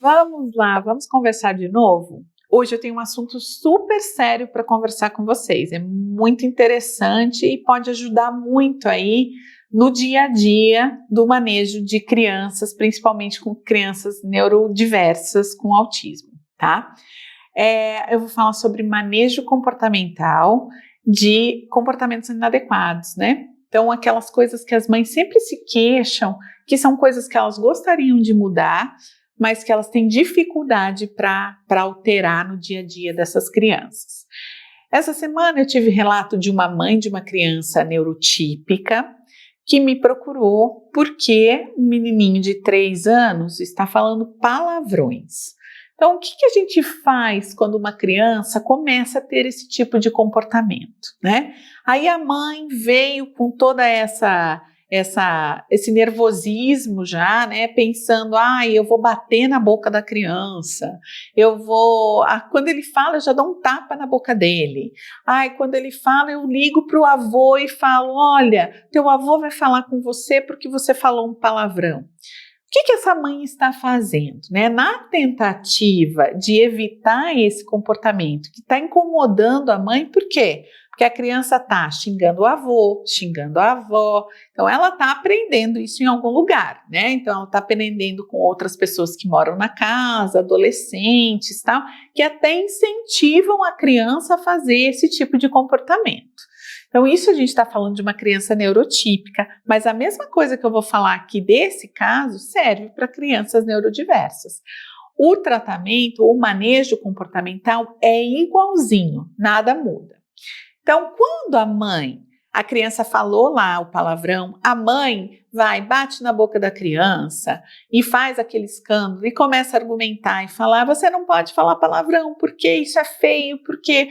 Vamos lá, vamos conversar de novo? Hoje eu tenho um assunto super sério para conversar com vocês. É muito interessante e pode ajudar muito aí no dia a dia do manejo de crianças, principalmente com crianças neurodiversas com autismo, tá? Eu vou falar sobre manejo comportamental de comportamentos inadequados, né? Então, aquelas coisas que as mães sempre se queixam, que são coisas que elas gostariam de mudar, mas que elas têm dificuldade para alterar no dia a dia dessas crianças. Essa semana eu tive relato de uma mãe de uma criança neurotípica que me procurou porque um menininho de 3 anos está falando palavrões. Então, o que a gente faz quando uma criança começa a ter esse tipo de comportamento, né? Aí a mãe veio com toda esse nervosismo já, né? Pensando, eu vou bater na boca da criança, quando ele fala, eu já dou um tapa na boca dele. Quando ele fala, eu ligo para o avô e falo, olha, teu avô vai falar com você porque você falou um palavrão. O que essa mãe está fazendo, né? Na tentativa de evitar esse comportamento que está incomodando a mãe, por quê? Porque a criança está xingando o avô, xingando a avó, então ela está aprendendo isso em algum lugar, né? Então ela está aprendendo com outras pessoas que moram na casa, adolescentes, tal, que até incentivam a criança a fazer esse tipo de comportamento. Então, isso a gente está falando de uma criança neurotípica, mas a mesma coisa que eu vou falar aqui desse caso serve para crianças neurodiversas. O tratamento, o manejo comportamental é igualzinho, nada muda. Então, quando a criança falou lá o palavrão, a mãe bate na boca da criança e faz aquele escândalo e começa a argumentar e falar, você não pode falar palavrão porque isso é feio, porque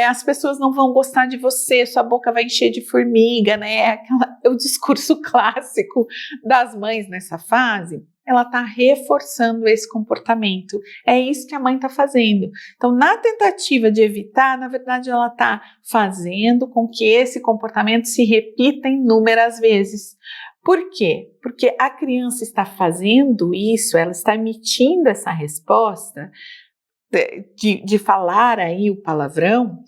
as pessoas não vão gostar de você, sua boca vai encher de formiga, né? É o discurso clássico das mães nessa fase. Ela está reforçando esse comportamento. É isso que a mãe está fazendo. Então, na tentativa de evitar, na verdade, ela está fazendo com que esse comportamento se repita inúmeras vezes. Por quê? Porque a criança está fazendo isso, ela está emitindo essa resposta de falar aí o palavrão,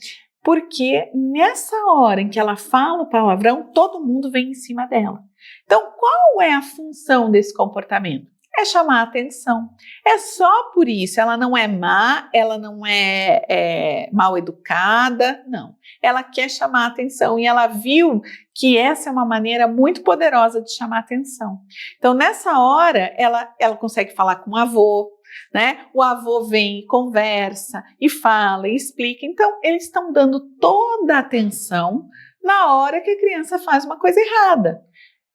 porque nessa hora em que ela fala o palavrão, todo mundo vem em cima dela. Então, qual é a função desse comportamento? É chamar a atenção. É só por isso, ela não é má, ela não é mal educada, não. Ela quer chamar a atenção e ela viu que essa é uma maneira muito poderosa de chamar a atenção. Então, nessa hora, ela consegue falar com o avô, né? O avô vem e conversa e fala e explica. Então, eles estão dando toda a atenção na hora que a criança faz uma coisa errada.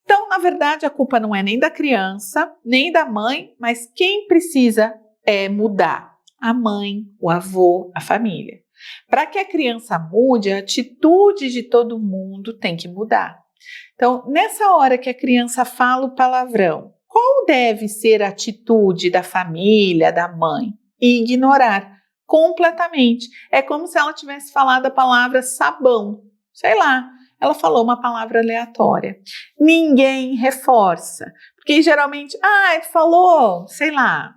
Então, na verdade, a culpa não é nem da criança, nem da mãe, mas quem precisa mudar? A mãe, o avô, a família. Para que a criança mude, a atitude de todo mundo tem que mudar. Então, nessa hora que a criança fala o palavrão, qual deve ser a atitude da família, da mãe? Ignorar completamente. É como se ela tivesse falado a palavra sabão, sei lá. Ela falou uma palavra aleatória. Ninguém reforça, porque geralmente, falou, sei lá,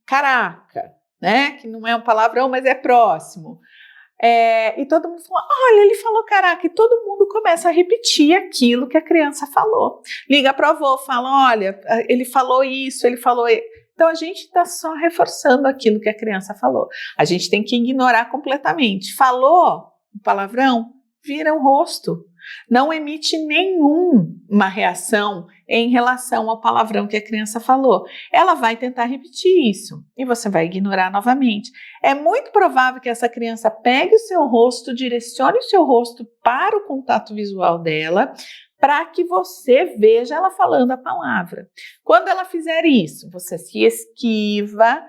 caraca, né? Que não é um palavrão, mas é próximo. E todo mundo falou, olha, ele falou caraca, e todo mundo começa a repetir aquilo que a criança falou. Liga para o avô, fala, olha, ele falou isso, ele falou. Então a gente está só reforçando aquilo que a criança falou. A gente tem que ignorar completamente. Falou um palavrão? Vira o rosto, não emite nenhuma reação em relação ao palavrão que a criança falou. Ela vai tentar repetir isso e você vai ignorar novamente. É muito provável que essa criança pegue o seu rosto, direcione o seu rosto para o contato visual dela, para que você veja ela falando a palavra. Quando ela fizer isso, você se esquiva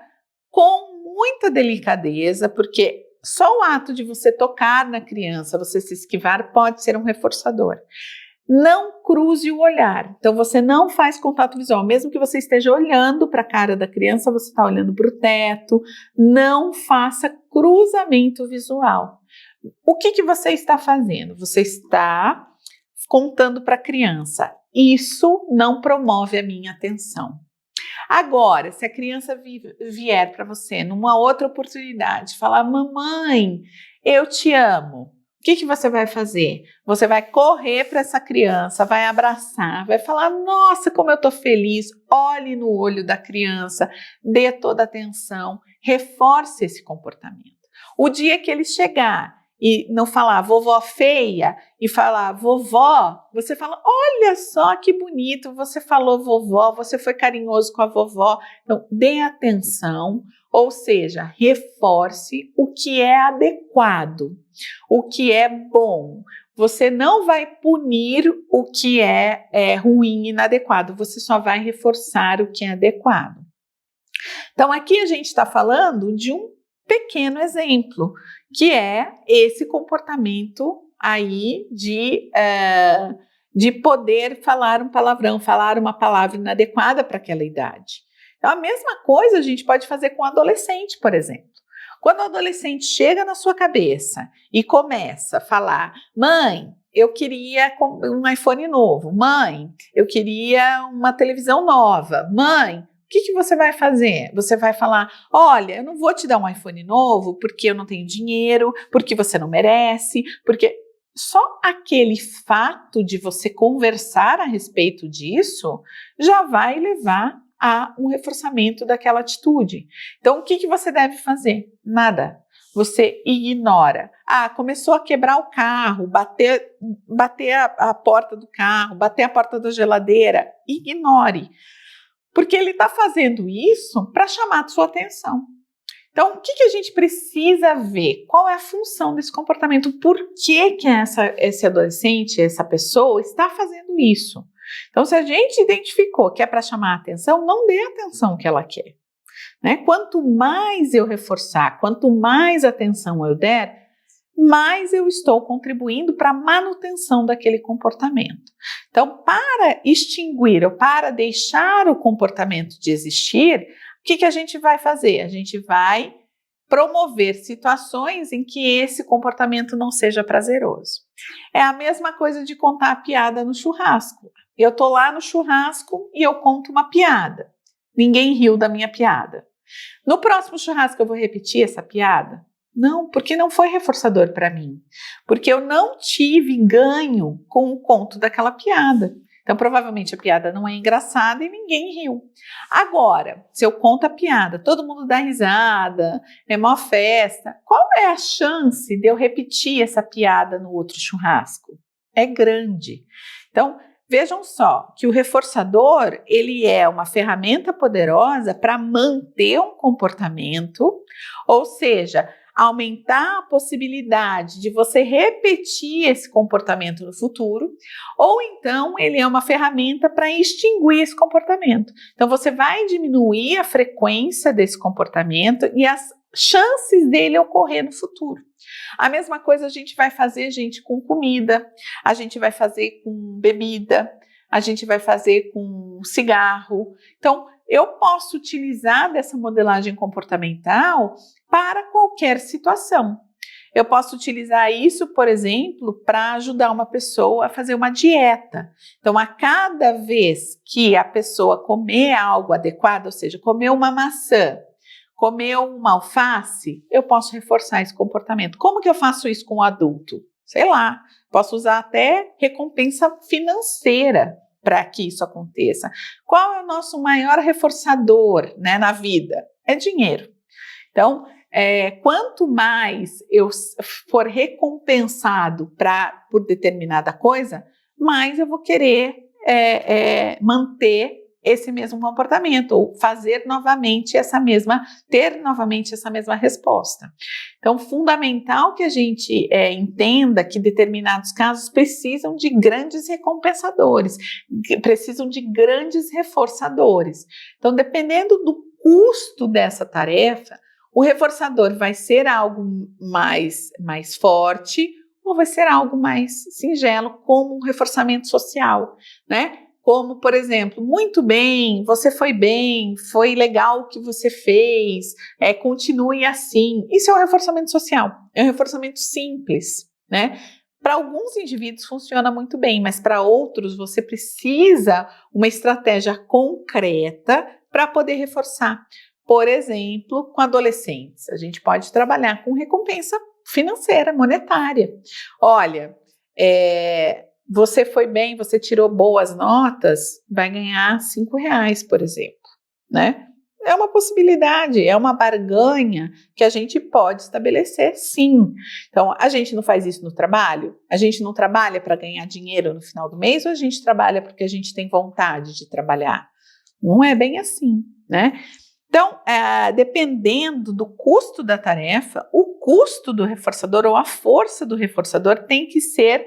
com muita delicadeza, porque só o ato de você tocar na criança, você se esquivar, pode ser um reforçador. Não cruze o olhar. Então, você não faz contato visual. Mesmo que você esteja olhando para a cara da criança, você está olhando para o teto. Não faça cruzamento visual. O que você está fazendo? Você está contando para a criança. Isso não promove a minha atenção. Agora, se a criança vier para você numa outra oportunidade, falar, mamãe, eu te amo. O que você vai fazer? Você vai correr para essa criança, vai abraçar, vai falar, nossa, como eu estou feliz. Olhe no olho da criança, dê toda a atenção, reforce esse comportamento. O dia que ele chegar e não falar vovó feia e falar vovó, você fala, olha só que bonito, você falou vovó, você foi carinhoso com a vovó. Então, dê atenção, ou seja, reforce o que é adequado, o que é bom. Você não vai punir o que é ruim e inadequado, você só vai reforçar o que é adequado. Então, aqui a gente está falando de um pequeno exemplo, que é esse comportamento aí de poder falar um palavrão, falar uma palavra inadequada para aquela idade. Então, a mesma coisa a gente pode fazer com o adolescente, por exemplo. Quando o adolescente chega na sua cabeça e começa a falar, mãe, eu queria um iPhone novo, mãe, eu queria uma televisão nova, mãe, o que você vai fazer? Você vai falar, olha, eu não vou te dar um iPhone novo porque eu não tenho dinheiro, porque você não merece, porque só aquele fato de você conversar a respeito disso já vai levar a um reforçamento daquela atitude. Então, o que você deve fazer? Nada. Você ignora. Ah, começou a quebrar o carro, bater a porta do carro, bater a porta da geladeira. Ignore. Porque ele está fazendo isso para chamar a sua atenção. Então, o que a gente precisa ver? Qual é a função desse comportamento? Por que esse adolescente, essa pessoa está fazendo isso? Então, se a gente identificou que é para chamar a atenção, não dê a atenção que ela quer. Né? Quanto mais eu reforçar, quanto mais atenção eu der, mais eu estou contribuindo para a manutenção daquele comportamento. Então, para extinguir ou para deixar o comportamento de existir, o que a gente vai fazer? A gente vai promover situações em que esse comportamento não seja prazeroso. É a mesma coisa de contar a piada no churrasco. Eu estou lá no churrasco e eu conto uma piada. Ninguém riu da minha piada. No próximo churrasco eu vou repetir essa piada? Não, porque não foi reforçador para mim. Porque eu não tive ganho com o conto daquela piada. Então, provavelmente a piada não é engraçada e ninguém riu. Agora, se eu conto a piada, todo mundo dá risada, é uma festa, qual é a chance de eu repetir essa piada no outro churrasco? É grande. Então, vejam só que o reforçador, ele é uma ferramenta poderosa para manter um comportamento, ou seja, aumentar a possibilidade de você repetir esse comportamento no futuro, ou então ele é uma ferramenta para extinguir esse comportamento. Então você vai diminuir a frequência desse comportamento e as chances dele ocorrer no futuro. A mesma coisa a gente vai fazer, gente, com comida, a gente vai fazer com bebida, a gente vai fazer com cigarro. Então, eu posso utilizar dessa modelagem comportamental para qualquer situação. Eu posso utilizar isso, por exemplo, para ajudar uma pessoa a fazer uma dieta. Então, a cada vez que a pessoa comer algo adequado, ou seja, comer uma maçã, comer uma alface, eu posso reforçar esse comportamento. Como que eu faço isso com o adulto? Sei lá, posso usar até recompensa financeira para que isso aconteça. Qual é o nosso maior reforçador, né, na vida? É dinheiro. Então, quanto mais eu for recompensado por determinada coisa, mais eu vou querer manter esse mesmo comportamento ou ter novamente essa mesma resposta. Então, fundamental que a gente entenda que determinados casos precisam de grandes recompensadores, precisam de grandes reforçadores. Então, dependendo do custo dessa tarefa, o reforçador vai ser algo mais forte ou vai ser algo mais singelo, como um reforçamento social, né? Como, por exemplo, muito bem, você foi bem, foi legal o que você fez, continue assim. Isso é um reforçamento social, é um reforçamento simples, né? Para alguns indivíduos funciona muito bem, mas para outros você precisa uma estratégia concreta para poder reforçar. Por exemplo, com adolescentes, a gente pode trabalhar com recompensa financeira, monetária. Olha, você foi bem, você tirou boas notas, vai ganhar R$ 5, por exemplo, né? É uma possibilidade, é uma barganha que a gente pode estabelecer, sim. Então, a gente não faz isso no trabalho? A gente não trabalha para ganhar dinheiro no final do mês ou a gente trabalha porque a gente tem vontade de trabalhar? Não é bem assim, né? Então, dependendo do custo da tarefa, o custo do reforçador ou a força do reforçador tem que ser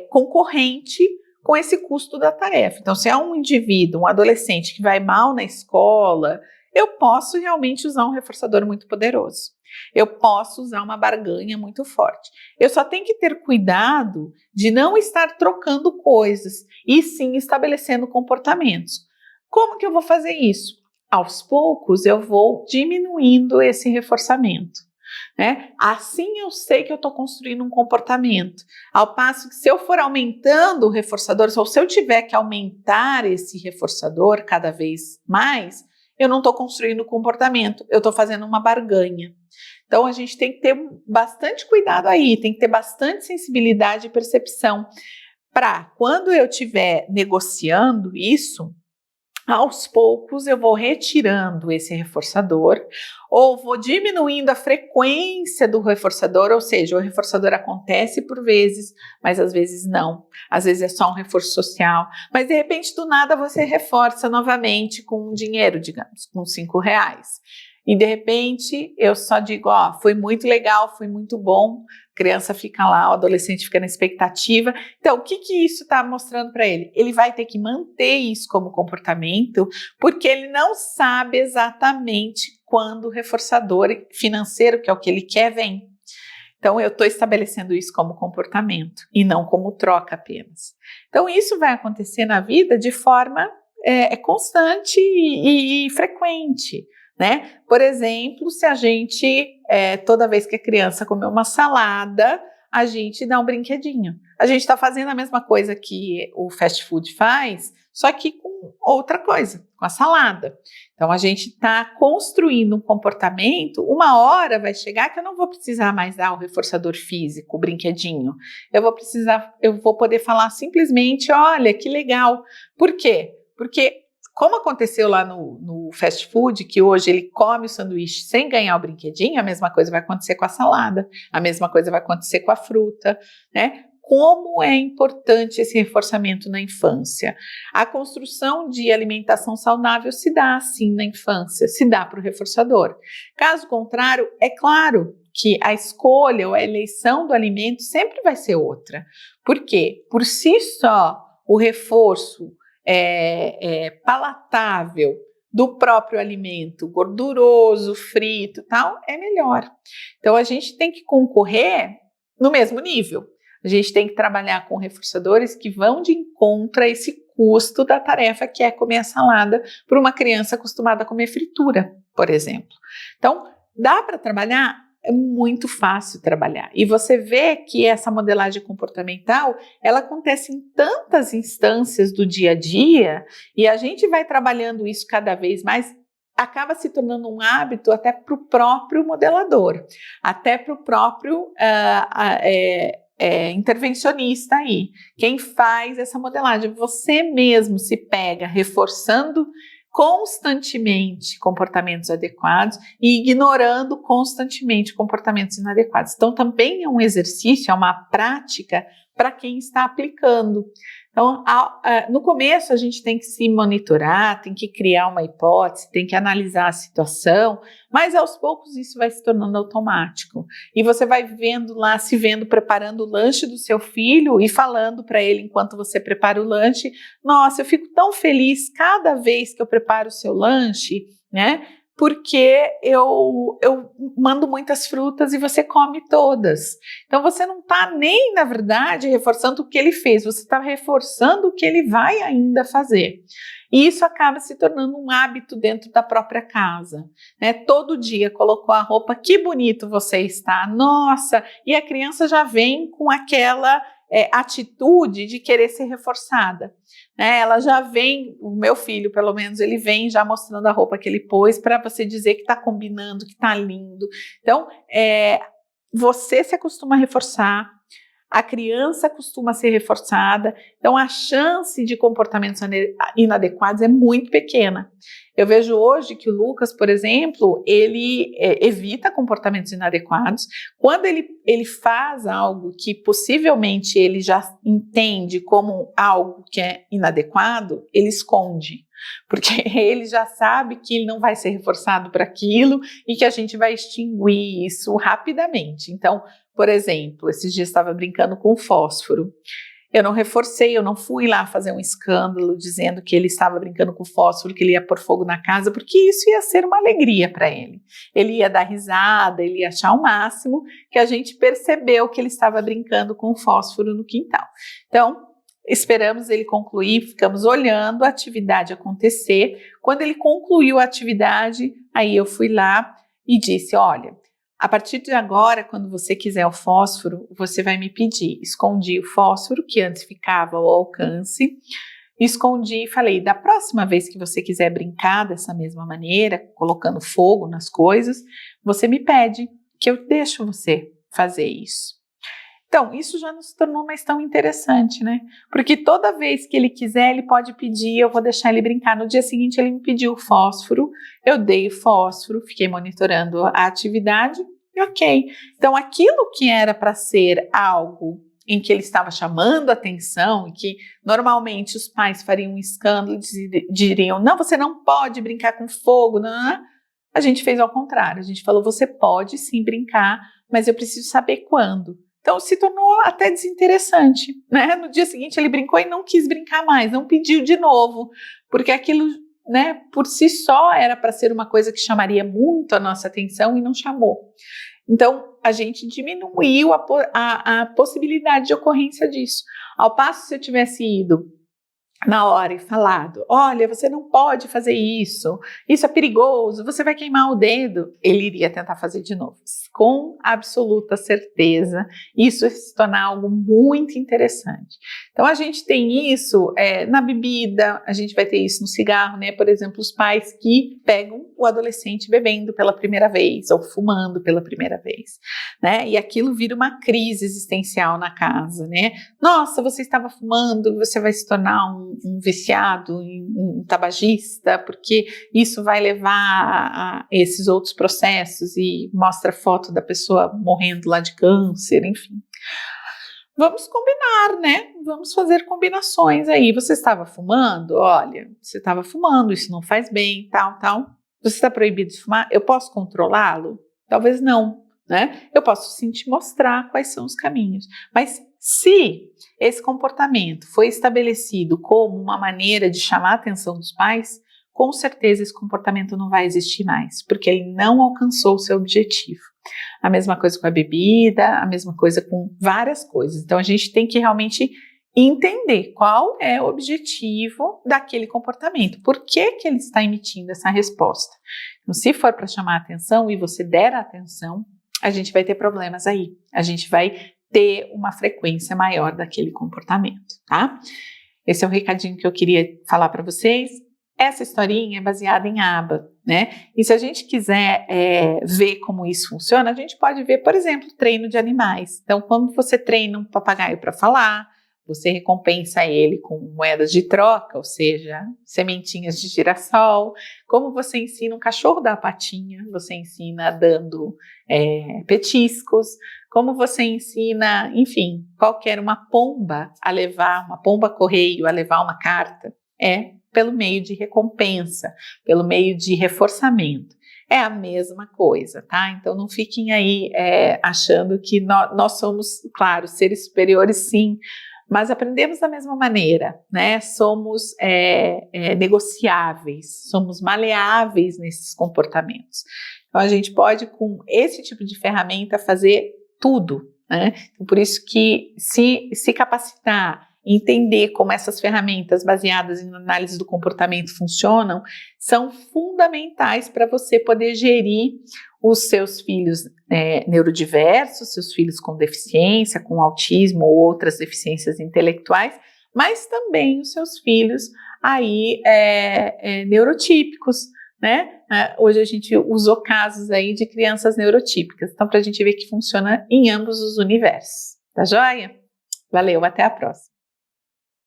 concorrente com esse custo da tarefa. Então, se é um indivíduo, um adolescente que vai mal na escola, eu posso realmente usar um reforçador muito poderoso. Eu posso usar uma barganha muito forte. Eu só tenho que ter cuidado de não estar trocando coisas e sim estabelecendo comportamentos. Como que eu vou fazer isso? Aos poucos eu vou diminuindo esse reforçamento, né? Assim eu sei que eu estou construindo um comportamento. Ao passo que se eu for aumentando o reforçador, ou se eu tiver que aumentar esse reforçador cada vez mais, eu não estou construindo comportamento, eu estou fazendo uma barganha. Então a gente tem que ter bastante cuidado aí, tem que ter bastante sensibilidade e percepção para quando eu estiver negociando isso, aos poucos eu vou retirando esse reforçador ou vou diminuindo a frequência do reforçador, ou seja, o reforçador acontece por vezes, mas às vezes não. Às vezes é só um reforço social, mas de repente do nada você reforça novamente com dinheiro, digamos, com R$ 5. E de repente eu só digo, ó, foi muito legal, foi muito bom, a criança fica lá, o adolescente fica na expectativa. Então, o que isso está mostrando para ele? Ele vai ter que manter isso como comportamento, porque ele não sabe exatamente quando o reforçador financeiro, que é o que ele quer, vem. Então, eu estou estabelecendo isso como comportamento e não como troca apenas. Então, isso vai acontecer na vida de forma constante e frequente. Né? Por exemplo, se a gente, toda vez que a criança comer uma salada, a gente dá um brinquedinho. A gente está fazendo a mesma coisa que o fast food faz, só que com outra coisa, com a salada. Então, a gente está construindo um comportamento, uma hora vai chegar que eu não vou precisar mais dar o reforçador físico, o brinquedinho. Eu vou poder falar simplesmente, olha, que legal. Por quê? Porque como aconteceu lá no fast food, que hoje ele come o sanduíche sem ganhar o brinquedinho, a mesma coisa vai acontecer com a salada, a mesma coisa vai acontecer com a fruta, né? Como é importante esse reforçamento na infância. A construção de alimentação saudável se dá assim na infância, se dá para o reforçador. Caso contrário, é claro que a escolha ou a eleição do alimento sempre vai ser outra. Por quê? Por si só, o reforço palatável do próprio alimento, gorduroso, frito, tal, é melhor. Então a gente tem que concorrer no mesmo nível. A gente tem que trabalhar com reforçadores que vão de encontro a esse custo da tarefa que é comer a salada para uma criança acostumada a comer fritura, por exemplo. Então, dá para trabalhar? É muito fácil trabalhar. E você vê que essa modelagem comportamental, ela acontece em tantas instâncias do dia a dia e a gente vai trabalhando isso cada vez mais, acaba se tornando um hábito até para o próprio modelador, até para o próprio intervencionista aí. Quem faz essa modelagem, você mesmo se pega reforçando constantemente comportamentos adequados e ignorando constantemente comportamentos inadequados. Então, também é um exercício, é uma prática para quem está aplicando. Então, no começo a gente tem que se monitorar, tem que criar uma hipótese, tem que analisar a situação, mas aos poucos isso vai se tornando automático. E você vai vendo lá, se vendo preparando o lanche do seu filho e falando para ele enquanto você prepara o lanche, nossa, eu fico tão feliz cada vez que eu preparo o seu lanche, né? Porque eu mando muitas frutas e você come todas. Então você não está nem, na verdade, reforçando o que ele fez, você está reforçando o que ele vai ainda fazer. E isso acaba se tornando um hábito dentro da própria casa, né? Todo dia colocou a roupa, que bonito você está, nossa! E a criança já vem com aquela atitude de querer ser reforçada, né? Ela já vem, o meu filho pelo menos, ele vem já mostrando a roupa que ele pôs para você dizer que está combinando, que está lindo. Então, você se acostuma a reforçar, a criança costuma ser reforçada, então a chance de comportamentos inadequados é muito pequena. Eu vejo hoje que o Lucas, por exemplo, ele evita comportamentos inadequados. Quando ele faz algo que possivelmente ele já entende como algo que é inadequado, ele esconde, porque ele já sabe que ele não vai ser reforçado para aquilo e que a gente vai extinguir isso rapidamente. Então, por exemplo, esses dias estava brincando com fósforo. Eu não reforcei, eu não fui lá fazer um escândalo dizendo que ele estava brincando com fósforo, que ele ia pôr fogo na casa, porque isso ia ser uma alegria para ele. Ele ia dar risada, ele ia achar o máximo que a gente percebeu que ele estava brincando com fósforo no quintal. Então, esperamos ele concluir, ficamos olhando a atividade acontecer. Quando ele concluiu a atividade, aí eu fui lá e disse, olha, a partir de agora, quando você quiser o fósforo, você vai me pedir. Escondi o fósforo, que antes ficava ao alcance, escondi e falei, da próxima vez que você quiser brincar dessa mesma maneira, colocando fogo nas coisas, você me pede, que eu deixo você fazer isso. Então, isso já não se tornou mais tão interessante, né? Porque toda vez que ele quiser, ele pode pedir, eu vou deixar ele brincar. No dia seguinte, ele me pediu o fósforo, eu dei o fósforo, fiquei monitorando a atividade e ok. Então, aquilo que era para ser algo em que ele estava chamando atenção e que normalmente os pais fariam um escândalo e diriam, não, você não pode brincar com fogo, não. A gente fez ao contrário, a gente falou, você pode sim brincar, mas eu preciso saber quando. Então, se tornou até desinteressante, né? No dia seguinte, ele brincou e não quis brincar mais, não pediu de novo, porque aquilo, né, por si só era para ser uma coisa que chamaria muito a nossa atenção e não chamou. Então, a gente diminuiu a possibilidade de ocorrência disso. Ao passo, se eu tivesse ido na hora e falado, olha, você não pode fazer isso é perigoso, você vai queimar o dedo, ele iria tentar fazer de novo, com absoluta certeza. Isso vai se tornar algo muito interessante. Então a gente tem isso na bebida, a gente vai ter isso no cigarro, né? Por exemplo, os pais que pegam o adolescente bebendo pela primeira vez ou fumando pela primeira vez, né? E aquilo vira uma crise existencial na casa, né? Nossa, você estava fumando, você vai se tornar um viciado, um tabagista, porque isso vai levar a esses outros processos, e mostra foto da pessoa morrendo lá de câncer, enfim. Vamos combinar, né? Vamos fazer combinações aí. Você estava fumando? Olha, você estava fumando, isso não faz bem, tal. Você está proibido de fumar? Eu posso controlá-lo? Talvez não, né? Eu posso sim te mostrar quais são os caminhos, mas se esse comportamento foi estabelecido como uma maneira de chamar a atenção dos pais, com certeza esse comportamento não vai existir mais, porque ele não alcançou o seu objetivo. A mesma coisa com a bebida, a mesma coisa com várias coisas. Então a gente tem que realmente entender qual é o objetivo daquele comportamento, por que ele está emitindo essa resposta. Então, se for para chamar a atenção e você der a atenção, a gente vai ter problemas aí, a gente vai ter uma frequência maior daquele comportamento, tá? Esse é o recadinho que eu queria falar para vocês. Essa historinha é baseada em aba, né? E se a gente quiser ver como isso funciona, a gente pode ver, por exemplo, treino de animais. Então, quando você treina um papagaio para falar, você recompensa ele com moedas de troca, ou seja, sementinhas de girassol. Como você ensina um cachorro a dar a patinha, você ensina dando petiscos. Como você ensina, enfim, uma pomba a levar, uma pomba correio a levar uma carta, pelo meio de recompensa, pelo meio de reforçamento. É a mesma coisa, tá? Então não fiquem aí achando que nós somos, claro, seres superiores, sim, mas aprendemos da mesma maneira, né? Somos negociáveis, somos maleáveis nesses comportamentos. Então a gente pode, com esse tipo de ferramenta, fazer tudo, né? Por isso que se capacitar entender como essas ferramentas baseadas em análise do comportamento funcionam, são fundamentais para você poder gerir os seus filhos neurodiversos, seus filhos com deficiência, com autismo ou outras deficiências intelectuais, mas também os seus filhos aí neurotípicos, né? Hoje a gente usou casos aí de crianças neurotípicas, então para a gente ver que funciona em ambos os universos, tá joia? Valeu, até a próxima!